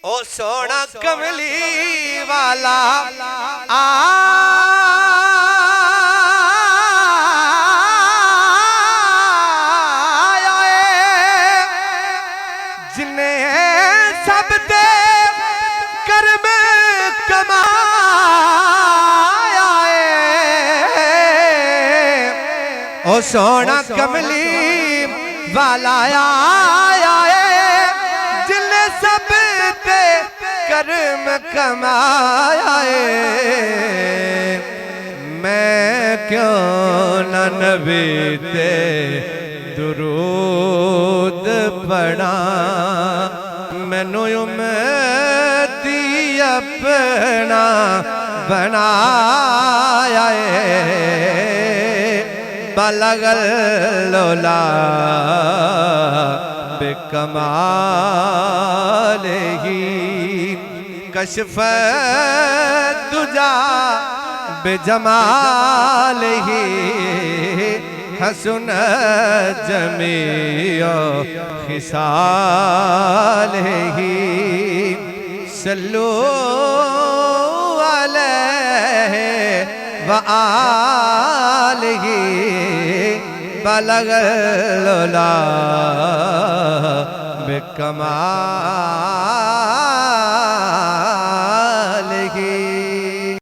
ओ सोना कमली वाला आया जिन्हें सब दे कर्म कमाया ओ सोना कमली वाला आया जिन्हें सब दे कर्म कमाया मैं क्यों न नबी ते दुरूद पढ़ा मैनू उम्मती अपना बनाया बलगल लोला बेकमाल ही कशफ तुझा बेजमाल ही हसन जमीओ खिसाल ही सल्लू अलैहि व आलिही बलग लोला बेकमाल